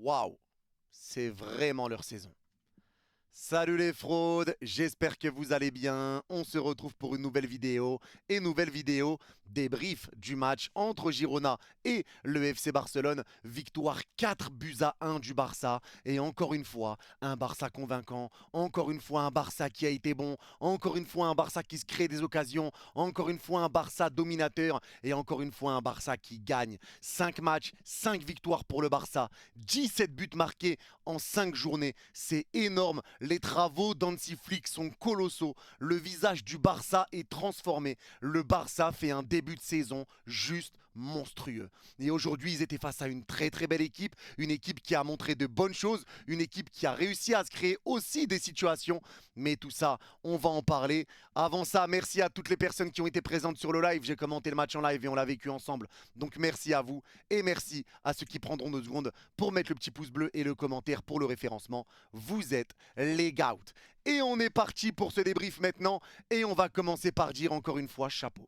Waouh, c'est vraiment leur saison. Salut les fraudes, j'espère que vous allez bien. On se retrouve pour une nouvelle vidéo. Et nouvelle vidéo débrief du match entre Girona et le FC Barcelone. Victoire 4-1 du Barça. Et encore une fois, un Barça convaincant. Encore une fois, un Barça qui a été bon. Encore une fois, un Barça qui se crée des occasions. Encore une fois, un Barça dominateur. Et encore une fois, un Barça qui gagne. 5 matchs, 5 victoires pour le Barça. 17 buts marqués en 5 journées. C'est énorme. Les travaux d'Hansi Flick sont colossaux. Le visage du Barça est transformé. Le Barça fait un début de saison juste monstrueux. Et aujourd'hui, ils étaient face à une très très belle équipe. Une équipe qui a montré de bonnes choses. Une équipe qui a réussi à se créer aussi des situations. Mais tout ça, on va en parler. Avant ça, merci à toutes les personnes qui ont été présentes sur le live. J'ai commenté le match en live et on l'a vécu ensemble. Donc merci à vous. Et merci à ceux qui prendront 2 secondes pour mettre le petit pouce bleu et le commentaire pour le référencement. Vous êtes les gouts. Et on est parti pour ce débrief maintenant. Et on va commencer par dire encore une fois chapeau.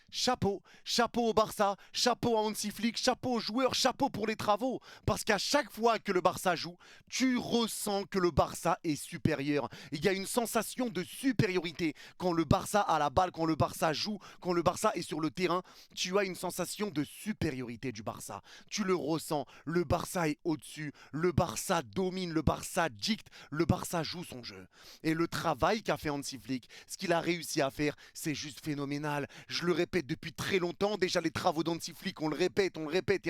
Chapeau, chapeau au Barça, chapeau à Hansi Flick, chapeau aux joueurs, chapeau pour les travaux. Parce qu'à chaque fois que le Barça joue, tu ressens que le Barça est supérieur. Il y a une sensation de supériorité. Quand le Barça a la balle, quand le Barça joue, quand le Barça est sur le terrain, tu as une sensation de supériorité du Barça. Tu le ressens, le Barça est au-dessus, le Barça domine, le Barça dicte, le Barça joue son jeu. Et le travail qu'a fait Hansi Flick, ce qu'il a réussi à faire, c'est juste phénoménal. Je le répète depuis très longtemps, déjà les travaux d'Hansi Flick, on le répète et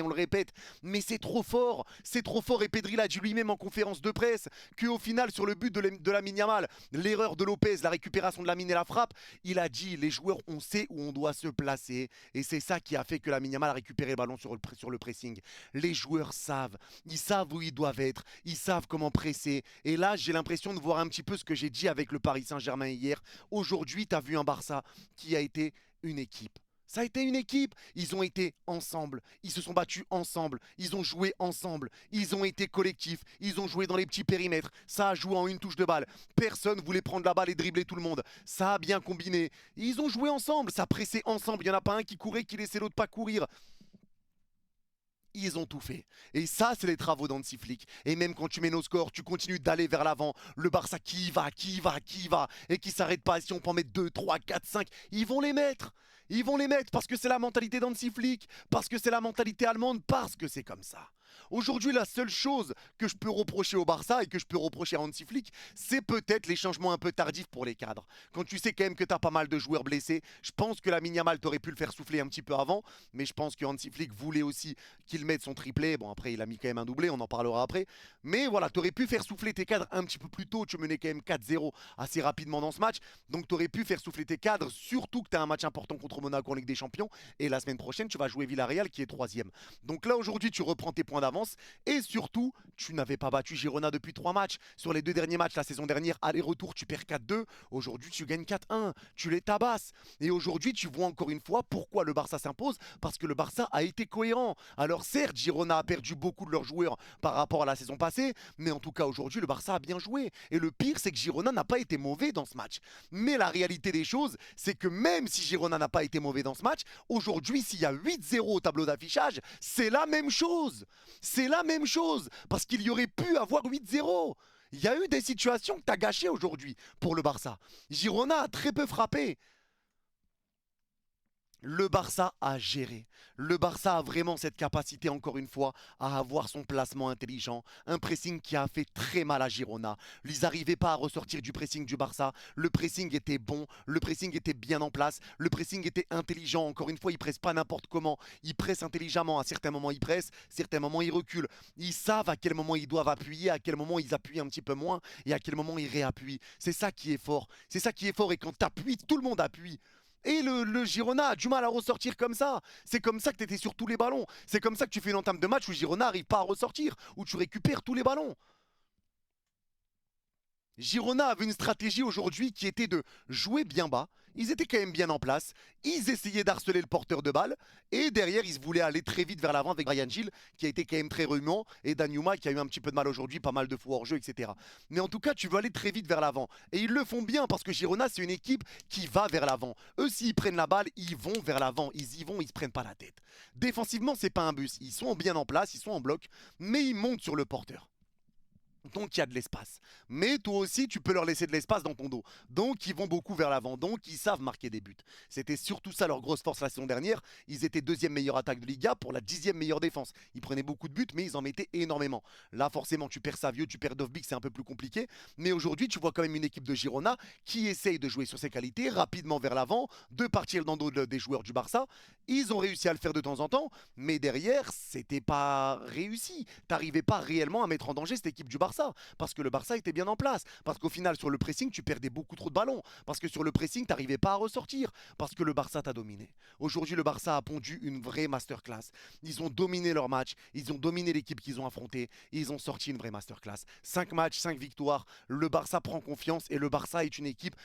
on le répète, mais c'est trop fort, et Pedri l'a dit lui-même en conférence de presse, qu'au final sur le but de Lamine Yamal, l'erreur de Lopez, la récupération de Lamine et la frappe, il a dit les joueurs on sait où on doit se placer, et c'est ça qui a fait que Lamine Yamal a récupéré le ballon sur le pressing. Les joueurs savent, ils savent où ils doivent être, ils savent comment presser, et là j'ai l'impression de voir un petit peu ce que j'ai dit avec le Paris Saint-Germain hier. Aujourd'hui tu as vu un Barça qui a été une équipe. Ça a été une équipe. Ils ont été ensemble. Ils se sont battus ensemble. Ils ont joué ensemble. Ils ont été collectifs. Ils ont joué dans les petits périmètres. Ça a joué en une touche de balle. Personne voulait prendre la balle et dribbler tout le monde. Ça a bien combiné. Ils ont joué ensemble. Ça pressait ensemble. Il n'y en a pas un qui courait, qui laissait l'autre pas courir. Ils ont tout fait. Et ça, c'est les travaux d'Hansi Flick. Et même quand tu mets nos scores, tu continues d'aller vers l'avant. Le Barça qui va, et qui s'arrête pas. Si on peut en mettre 2, 3, 4, 5, ils vont les mettre. Ils vont les mettre parce que c'est la mentalité d'Hansi Flick, parce que c'est la mentalité allemande, parce que c'est comme ça. Aujourd'hui, la seule chose que je peux reprocher au Barça et que je peux reprocher à Hansi Flick, c'est peut-être les changements un peu tardifs pour les cadres. Quand tu sais quand même que tu as pas mal de joueurs blessés, je pense que Lamine Yamal t'aurait pu le faire souffler un petit peu avant, mais je pense que Hansi Flick voulait aussi qu'il mette son triplé. Bon, après, il a mis quand même un doublé, on en parlera après. Mais voilà, t'aurais pu faire souffler tes cadres un petit peu plus tôt. Tu menais quand même 4-0 assez rapidement dans ce match. Donc, t'aurais pu faire souffler tes cadres, surtout que tu as un match important contre Monaco en Ligue des Champions. Et la semaine prochaine, tu vas jouer Villarreal qui est 3e. Donc là, aujourd'hui, tu reprends tes points d'avance. Et surtout, tu n'avais pas battu Girona depuis 3 matchs. Sur les 2 derniers matchs, la saison dernière, aller-retour, tu perds 4-2. Aujourd'hui, tu gagnes 4-1. Tu les tabasses. Et aujourd'hui, tu vois encore une fois pourquoi le Barça s'impose. Parce que le Barça a été cohérent. Alors certes, Girona a perdu beaucoup de leurs joueurs par rapport à la saison passée. Mais en tout cas, aujourd'hui, le Barça a bien joué. Et le pire, c'est que Girona n'a pas été mauvais dans ce match. Mais la réalité des choses, c'est que même si Girona n'a pas été mauvais dans ce match, aujourd'hui, s'il y a 8-0 au tableau d'affichage, c'est la même chose. C'est la même chose. Parce qu'il y aurait pu avoir 8-0. Il y a eu des situations que tu as gâchées aujourd'hui pour le Barça. Girona a très peu frappé. Le Barça a géré. Le Barça a vraiment cette capacité, encore une fois, à avoir son placement intelligent. Un pressing qui a fait très mal à Girona. Ils n'arrivaient pas à ressortir du pressing du Barça. Le pressing était bon, le pressing était bien en place, le pressing était intelligent. Encore une fois, ils ne pressent pas n'importe comment. Ils pressent intelligemment. À certains moments, ils pressent, à certains moments, ils reculent. Ils savent à quel moment ils doivent appuyer, à quel moment ils appuient un petit peu moins et à quel moment ils réappuient. C'est ça qui est fort. C'est ça qui est fort. Et quand tu appuies, tout le monde appuie. Et le Girona a du mal à ressortir comme ça. C'est comme ça que tu étais sur tous les ballons. C'est comme ça que tu fais une entame de match où Girona n'arrive pas à ressortir, où tu récupères tous les ballons. Girona avait une stratégie aujourd'hui qui était de jouer bien bas. Ils étaient quand même bien en place. Ils essayaient d'harceler le porteur de balle. Et derrière, ils voulaient aller très vite vers l'avant avec Brian Gil, qui a été quand même très remuant. Et Danjuma, qui a eu un petit peu de mal aujourd'hui, pas mal de fois hors jeu, etc. Mais en tout cas, tu veux aller très vite vers l'avant. Et ils le font bien parce que Girona, c'est une équipe qui va vers l'avant. Eux, s'ils prennent la balle, ils vont vers l'avant. Ils y vont, ils se prennent pas la tête. Défensivement, c'est pas un bus. Ils sont bien en place, ils sont en bloc. Mais ils montent sur le porteur. Donc il y a de l'espace. Mais toi aussi, tu peux leur laisser de l'espace dans ton dos. Donc ils vont beaucoup vers l'avant. Donc ils savent marquer des buts. C'était surtout ça leur grosse force la saison dernière. Ils étaient deuxième meilleure attaque de Liga pour la 10e meilleure défense. Ils prenaient beaucoup de buts, mais ils en mettaient énormément. Là, forcément, tu perds Savio, tu perds Dovbik, c'est un peu plus compliqué. Mais aujourd'hui, tu vois quand même une équipe de Girona qui essaye de jouer sur ses qualités, rapidement vers l'avant, de partir dans le dos des joueurs du Barça. Ils ont réussi à le faire de temps en temps, mais derrière, c'était pas réussi. T'arrivais pas réellement à mettre en danger cette équipe du Barça, parce que le Barça était bien en place, parce qu'au final sur le pressing tu perdais beaucoup trop de ballons, parce que sur le pressing t'arrivais pas à ressortir, parce que le Barça t'a dominé. Aujourd'hui le Barça a pondu une vraie masterclass. Ils ont dominé leur match, ils ont dominé l'équipe qu'ils ont affrontée, ils ont sorti une vraie masterclass. 5 matchs, 5 victoires, le Barça prend confiance et le Barça est une équipe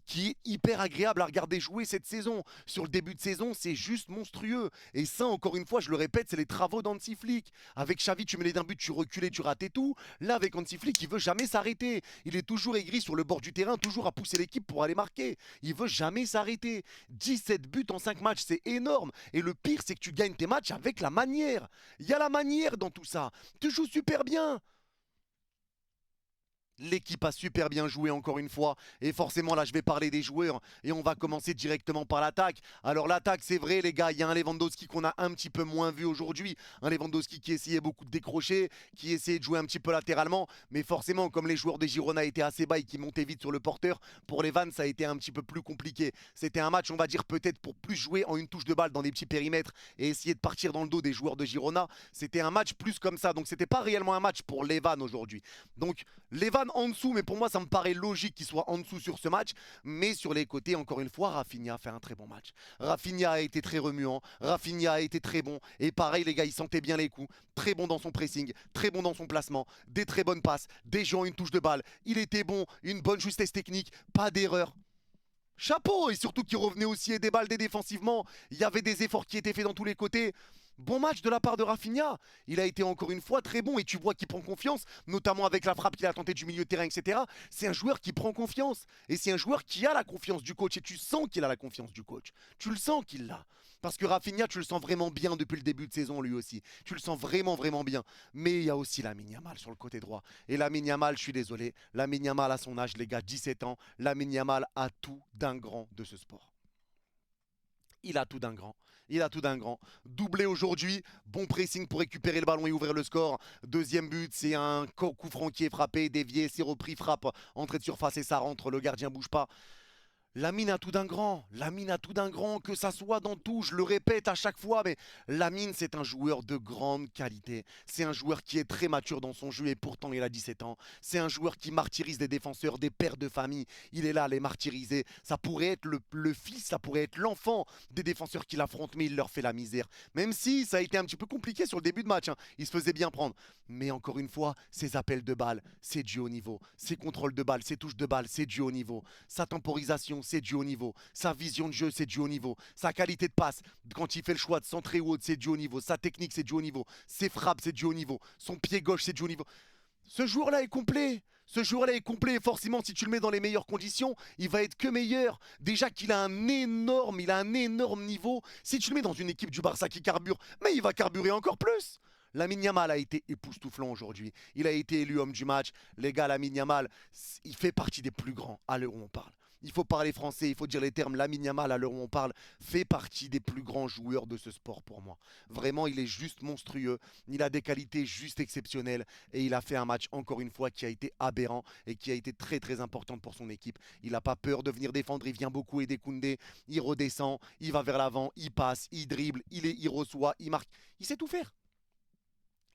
qui est hyper agréable à regarder jouer cette saison. Sur le début de saison, c'est juste monstrueux. Et ça, encore une fois, je le répète, c'est les travaux d'Hansi Flick. Avec Xavi, tu mets d'un but, tu reculais, tu ratais tout. Là, avec Hansi Flick, il veut jamais s'arrêter. Il est toujours aigri sur le bord du terrain, toujours à pousser l'équipe pour aller marquer. Il veut jamais s'arrêter. 17 buts en 5 matchs, c'est énorme. Et le pire, c'est que tu gagnes tes matchs avec la manière. Il y a la manière dans tout ça. Tu joues super bien. L'équipe a super bien joué encore une fois. Et forcément, là, je vais parler des joueurs. Et on va commencer directement par l'attaque. Alors, l'attaque, c'est vrai, les gars. Il y a un Lewandowski qu'on a un petit peu moins vu aujourd'hui. Un Lewandowski qui essayait beaucoup de décrocher, qui essayait de jouer un petit peu latéralement. Mais forcément, comme les joueurs des Girona étaient assez bas et qui montaient vite sur le porteur, pour les Vannes, ça a été un petit peu plus compliqué. C'était un match, on va dire, peut-être pour plus jouer en une touche de balle dans des petits périmètres et essayer de partir dans le dos des joueurs de Girona. C'était un match plus comme ça. Donc, c'était pas réellement un match pour les Vannes aujourd'hui. Donc, les Vannes en dessous, mais pour moi ça me paraît logique qu'il soit en dessous sur ce match. Mais sur les côtés, encore une fois, Rafinha a fait un très bon match. Rafinha a été très remuant, Rafinha a été très bon. Et pareil les gars, il sentait bien les coups. Très bon dans son pressing, très bon dans son placement, des très bonnes passes, des gens une touche de balle. Il était bon, une bonne justesse technique, pas d'erreur. Chapeau, et surtout qu'il revenait aussi et débaldé défensivement. Il y avait des efforts qui étaient faits dans tous les côtés. Bon match de la part de Rafinha. Il a été encore une fois très bon et tu vois qu'il prend confiance, notamment avec la frappe qu'il a tenté du milieu de terrain, etc. C'est un joueur qui prend confiance et c'est un joueur qui a la confiance du coach et tu sens qu'il a la confiance du coach. Tu le sens qu'il l'a. Parce que Rafinha, tu le sens vraiment bien depuis le début de saison lui aussi. Tu le sens vraiment, vraiment bien. Mais il y a aussi Lamine Yamal sur le côté droit. Et Lamine Yamal, je suis désolé, Lamine Yamal à son âge, les gars, 17 ans, Lamine Yamal a tout d'un grand de ce sport. Il a tout d'un grand. Il a tout d'un grand. Doublé aujourd'hui, bon pressing pour récupérer le ballon et ouvrir le score. Deuxième but, c'est un coup franc qui est frappé, dévié, c'est repris, frappe, entrée de surface et ça rentre, le gardien bouge pas. Lamine a tout d'un grand, Lamine a tout d'un grand, que ça soit dans tout, je le répète à chaque fois, mais Lamine c'est un joueur de grande qualité. C'est un joueur qui est très mature dans son jeu et pourtant il a 17 ans. C'est un joueur qui martyrise des défenseurs, des pères de famille. Il est là à les martyriser. Ça pourrait être le fils, ça pourrait être l'enfant des défenseurs qu'il affronte, mais il leur fait la misère. Même si ça a été un petit peu compliqué sur le début de match, hein. Il se faisait bien prendre. Mais encore une fois, ses appels de balles, c'est du haut niveau. Ses contrôles de balles, ses touches de balles, c'est du haut niveau. Sa temporisation, c'est du haut niveau. Sa vision de jeu, c'est du haut niveau. Sa qualité de passe, quand il fait le choix de centrer haut, c'est du haut niveau. Sa technique, c'est du haut niveau. Ses frappes, c'est du haut niveau. Son pied gauche, c'est du haut niveau. Ce joueur-là est complet. Ce joueur-là est complet et forcément, si tu le mets dans les meilleures conditions, il va être que meilleur. Déjà qu'il a un énorme niveau. Si tu le mets dans une équipe du Barça qui carbure, mais il va carburer encore plus. Lamine Yamal a été époustouflant aujourd'hui. Il a été élu homme du match. Les gars, Lamine Yamal, il fait partie des plus grands à l'heure où on parle. Il faut parler français, il faut dire les termes. Lamine Yamal, à l'heure où on parle, fait partie des plus grands joueurs de ce sport pour moi. Vraiment, il est juste monstrueux. Il a des qualités juste exceptionnelles. Et il a fait un match, encore une fois, qui a été aberrant et qui a été très très important pour son équipe. Il n'a pas peur de venir défendre. Il vient beaucoup aider Koundé. Il redescend, il va vers l'avant, il passe, il dribble, il reçoit, il marque. Il sait tout faire.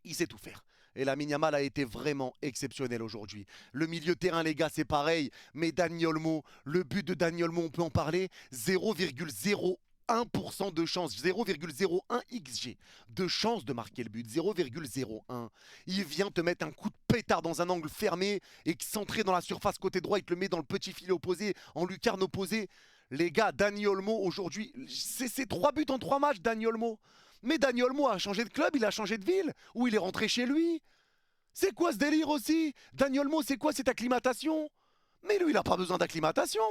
Il sait tout faire. Et Lamine Yamal a été vraiment exceptionnel aujourd'hui. Le milieu de terrain, les gars, c'est pareil. Mais Dani Olmo, le but de Dani Olmo, on peut en parler. 0,0 1% de chance, 0,01 XG de chance de marquer le but, 0,01. Il vient te mettre un coup de pétard dans un angle fermé et centré dans la surface côté droit, il te le met dans le petit filet opposé, en lucarne opposée. Les gars, Dani Olmo aujourd'hui, c'est 3 buts en 3 matchs, Dani Olmo. Mais Dani Olmo a changé de club, il a changé de ville, ou il est rentré chez lui. C'est quoi ce délire aussi? Dani Olmo, c'est quoi cette acclimatation? Mais lui, il n'a pas besoin d'acclimatation.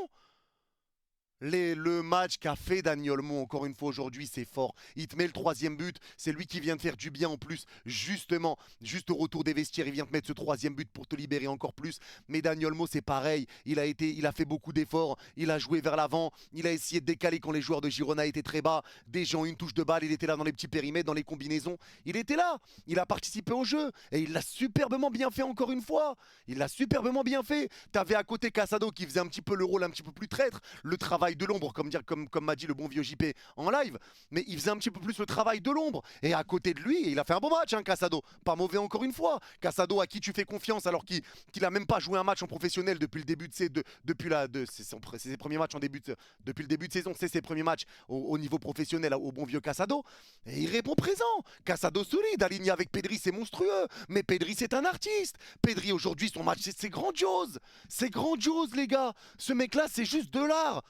Le match qu'a fait Dani Olmo, encore une fois aujourd'hui, c'est fort. Il te met le 3e but, c'est lui qui vient de faire du bien en plus. Justement, juste au retour des vestiaires, il vient te mettre ce 3e but pour te libérer encore plus. Mais Dani Olmo, c'est pareil. Il a fait beaucoup d'efforts, il a joué vers l'avant, il a essayé de décaler quand les joueurs de Girona étaient très bas. Des gens, une touche de balle, il était là dans les petits périmètres, dans les combinaisons. Il était là, il a participé au jeu et il l'a superbement bien fait encore une fois. Il l'a superbement bien fait. T'avais à côté Casado qui faisait un petit peu le rôle un petit peu plus traître, le travail de l'ombre, comme m'a dit le bon vieux JP en live, mais il faisait un petit peu plus le travail de l'ombre. Et à côté de lui, il a fait un bon match, hein, Casado. Pas mauvais encore une fois. Casado à qui tu fais confiance alors qu'il a même pas joué un match en professionnel depuis le début de ses premiers matchs depuis le début de saison, c'est ses premiers matchs au niveau professionnel au bon vieux Casado. Et il répond présent. Casado solide, aligné avec Pedri, c'est monstrueux. Mais Pedri, c'est un artiste. Pedri aujourd'hui, son match, c'est grandiose. C'est grandiose, les gars. Ce mec-là, c'est juste de l'art.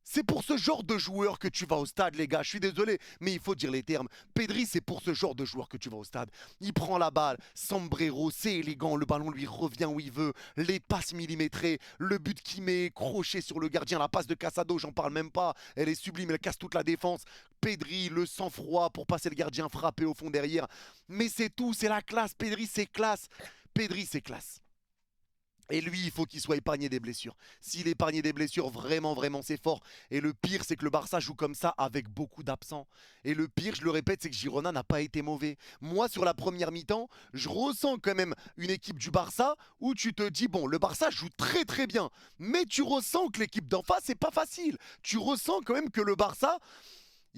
C'est pour ce genre de joueur que tu vas au stade, les gars. Je suis désolé, mais il faut dire les termes. Pedri, c'est pour ce genre de joueur que tu vas au stade. Il prend la balle, sombrero, c'est élégant. Le ballon lui revient où il veut. Les passes millimétrées, le but qu'il met, crochet sur le gardien. La passe de Casado, j'en parle même pas. Elle est sublime, elle casse toute la défense. Pedri, le sang-froid pour passer le gardien, frapper au fond derrière. Mais c'est tout, c'est la classe. Pedri, c'est classe. Pedri, c'est classe. Et lui, il faut qu'il soit épargné des blessures. S'il est épargné des blessures, vraiment, vraiment, c'est fort. Et le pire, c'est que le Barça joue comme ça avec beaucoup d'absents. Et le pire, je le répète, c'est que Girona n'a pas été mauvais. Moi, sur la première mi-temps, je ressens quand même une équipe du Barça où tu te dis, bon, le Barça joue très très bien. Mais tu ressens que l'équipe d'en face, c'est pas facile. Tu ressens quand même que le Barça...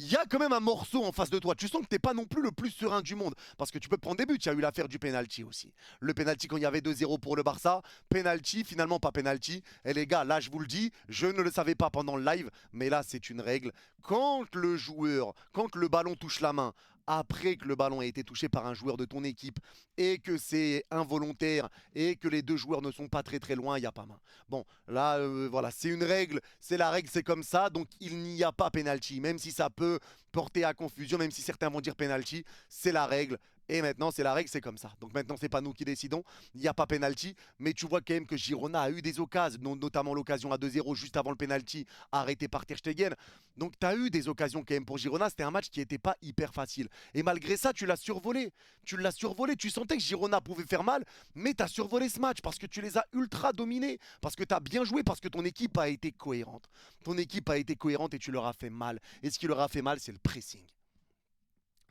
Il y a quand même un morceau en face de toi. Tu sens que tu n'es pas non plus le plus serein du monde. Parce que tu peux prendre des buts. Il y a eu l'affaire du penalty aussi. Le penalty quand il y avait 2-0 pour le Barça. Penalty, finalement pas penalty. Et les gars, là je vous le dis, je ne le savais pas pendant le live. Mais là c'est une règle. Quand le ballon touche la main, après que le ballon a été touché par un joueur de ton équipe et que c'est involontaire et que les deux joueurs ne sont pas très très loin, il n'y a pas main. Bon, là, voilà, c'est une règle, c'est la règle, c'est comme ça, donc il n'y a pas penalty, même si ça peut porter à confusion, même si certains vont dire penalty, c'est la règle. Et maintenant, c'est la règle, c'est comme ça. Donc maintenant, c'est pas nous qui décidons. Il n'y a pas penalty. Mais tu vois quand même que Girona a eu des occasions, notamment l'occasion à 2-0 juste avant le penalty, arrêté par Ter Stegen. Donc tu as eu des occasions quand même pour Girona. C'était un match qui n'était pas hyper facile. Et malgré ça, tu l'as survolé. Tu l'as survolé. Tu sentais que Girona pouvait faire mal, mais tu as survolé ce match parce que tu les as ultra dominés, parce que tu as bien joué, parce que ton équipe a été cohérente. Ton équipe a été cohérente et tu leur as fait mal. Et ce qui leur a fait mal, c'est le pressing.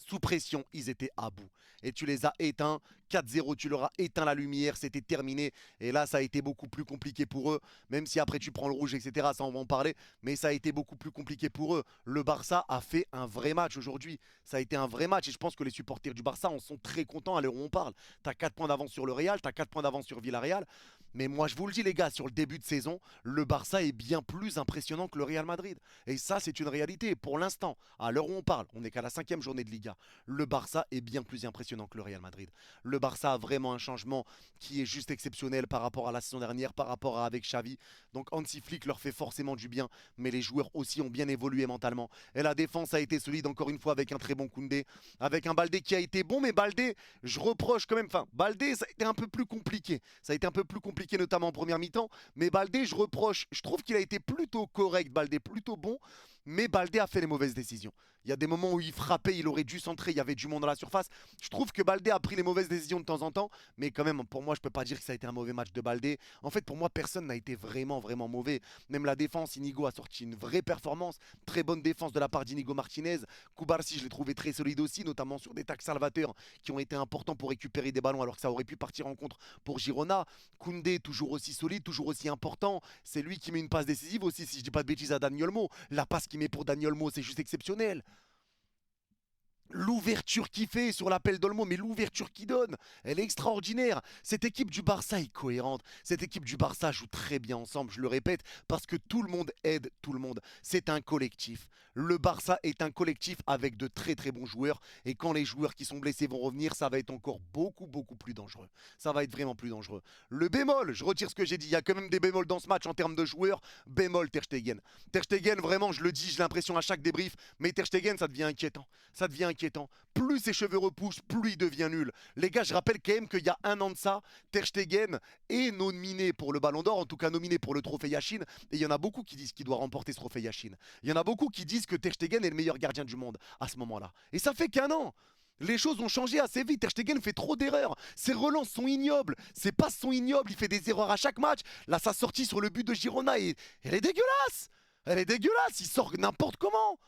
Sous pression, ils étaient à bout. Et tu les as éteints. 4-0, tu leur as éteint la lumière, c'était terminé. Et là, ça a été beaucoup plus compliqué pour eux. Même si après tu prends le rouge, etc., ça on va en parler. Mais ça a été beaucoup plus compliqué pour eux. Le Barça a fait un vrai match aujourd'hui. Ça a été un vrai match. Et je pense que les supporters du Barça en sont très contents à l'heure où on parle. Tu as 4 points d'avance sur le Real, tu as 4 points d'avance sur Villarreal. Mais moi, je vous le dis, les gars, sur le début de saison, le Barça est bien plus impressionnant que le Real Madrid. Et ça, c'est une réalité. Pour l'instant, à l'heure où on parle, on n'est qu'à la 5e journée de Liga. Le Barça est bien plus impressionnant que le Real Madrid. Le Barça a vraiment un changement qui est juste exceptionnel par rapport à la saison dernière, par rapport à avec Xavi. Donc Hansi Flick leur fait forcément du bien, mais les joueurs aussi ont bien évolué mentalement. Et la défense a été solide encore une fois avec un très bon Koundé, avec un Baldé qui a été bon, mais Baldé, je reproche quand même, enfin Baldé, ça a été un peu plus compliqué. Ça a été un peu plus compliqué notamment en première mi-temps, mais Baldé, je reproche, je trouve qu'il a été plutôt correct, Baldé, plutôt bon. Mais Baldé a fait les mauvaises décisions. Il y a des moments où il frappait, il aurait dû centrer, il y avait du monde dans la surface. Je trouve que Baldé a pris les mauvaises décisions de temps en temps, mais quand même, pour moi, je ne peux pas dire que ça a été un mauvais match de Baldé. En fait, pour moi, personne n'a été vraiment, vraiment mauvais. Même la défense, Inigo a sorti une vraie performance. Très bonne défense de la part d'Inigo Martinez. Koubarsi, je l'ai trouvé très solide aussi, notamment sur des tacs salvateurs qui ont été importants pour récupérer des ballons alors que ça aurait pu partir en contre pour Girona. Koundé, toujours aussi solide, toujours aussi important. C'est lui qui met une passe décisive aussi, si je ne dis pas de bêtises, à Dani Olmo. La passe qu'il met pour Dani Olmo, c'est juste exceptionnel. L'ouverture qu'il fait sur l'appel d'Olmo, mais l'ouverture qu'il donne, elle est extraordinaire. Cette équipe du Barça est cohérente. Cette équipe du Barça joue très bien ensemble, je le répète, parce que tout le monde aide tout le monde. C'est un collectif. Le Barça est un collectif avec de très très bons joueurs. Et quand les joueurs qui sont blessés vont revenir, ça va être encore beaucoup plus dangereux. Ça va être vraiment plus dangereux. Le bémol, je retire ce que j'ai dit. Il y a quand même des bémols dans ce match en termes de joueurs. Bémol Ter Stegen. Ter Stegen, vraiment, je le dis, j'ai l'impression à chaque débrief, mais Ter Stegen, ça devient inquiétant. Ça devient inquiétant. Plus ses cheveux repoussent, plus il devient nul. Les gars, je rappelle quand même qu'il y a un an de ça, Ter Stegen est nominé pour le Ballon d'Or, en tout cas nominé pour le trophée Yashin. Et il y en a beaucoup qui disent qu'il doit remporter ce trophée Yashin. Il y en a beaucoup qui disent que Ter Stegen est le meilleur gardien du monde à ce moment-là. Et ça fait qu'un an. Les choses ont changé assez vite. Ter Stegen fait trop d'erreurs. Ses relances sont ignobles. Ses passes sont ignobles. Il fait des erreurs à chaque match. Là, sa sortie sur le but de Girona, elle est dégueulasse. Elle est dégueulasse. Il sort n'importe comment.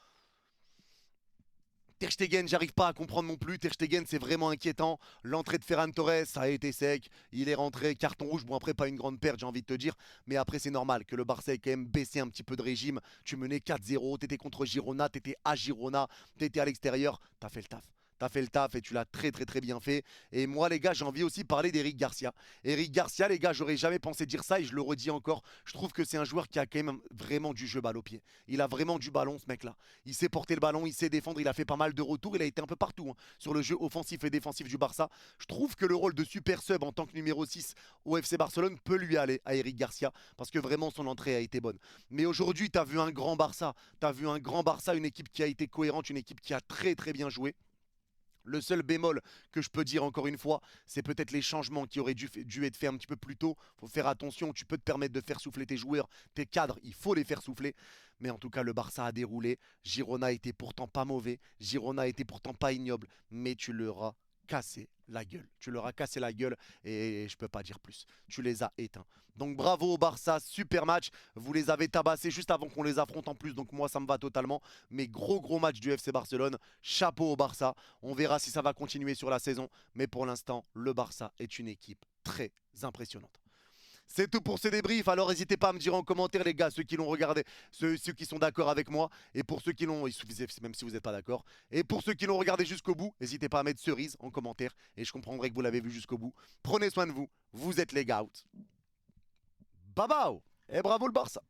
Ter Stegen, j'arrive pas à comprendre non plus. Ter Stegen, c'est vraiment inquiétant. L'entrée de Ferran Torres, ça a été sec. Il est rentré, carton rouge. Bon, après, pas une grande perte, j'ai envie de te dire. Mais après, c'est normal que le Barça ait quand même baissé un petit peu de régime. Tu menais 4-0, t'étais contre Girona, t'étais à Girona, t'étais à l'extérieur. T'as fait le taf. T'as fait le taf et tu l'as très bien fait. Et moi, les gars, j'ai envie aussi de parler d'Eric Garcia. Eric Garcia, les gars, j'aurais jamais pensé dire ça et je le redis encore. Je trouve que c'est un joueur qui a quand même vraiment du jeu balle au pied. Il a vraiment du ballon, ce mec-là. Il sait porter le ballon, il sait défendre, il a fait pas mal de retours, il a été un peu partout hein, sur le jeu offensif et défensif du Barça. Je trouve que le rôle de super sub en tant que numéro 6 au FC Barcelone peut lui aller à Eric Garcia parce que vraiment son entrée a été bonne. Mais aujourd'hui, tu as vu un grand Barça. Tu as vu un grand Barça, une équipe qui a été cohérente, une équipe qui a très bien joué. Le seul bémol que je peux dire encore une fois, c'est peut-être les changements qui auraient dû être faits un petit peu plus tôt. Il faut faire attention, tu peux te permettre de faire souffler tes joueurs, tes cadres, il faut les faire souffler. Mais en tout cas, le Barça a déroulé. Girona était pourtant pas mauvais, Girona était pourtant pas ignoble, mais tu leur as cassé la gueule. Tu leur as cassé la gueule et je peux pas dire plus. Tu les as éteints. Donc bravo au Barça, super match. Vous les avez tabassés juste avant qu'on les affronte en plus. Donc moi ça me va totalement. Mais gros match du FC Barcelone. Chapeau au Barça. On verra si ça va continuer sur la saison. Mais pour l'instant, le Barça est une équipe très impressionnante. C'est tout pour ce débrief. Alors n'hésitez pas à me dire en commentaire les gars, ceux qui l'ont regardé, ceux qui sont d'accord avec moi. Et pour ceux qui l'ont, il suffisait même si vous n'êtes pas d'accord. Et pour ceux qui l'ont regardé jusqu'au bout, n'hésitez pas à mettre cerise en commentaire. Et je comprendrai que vous l'avez vu jusqu'au bout. Prenez soin de vous. Vous êtes les gars out. Bye bye. Et bravo le Barça.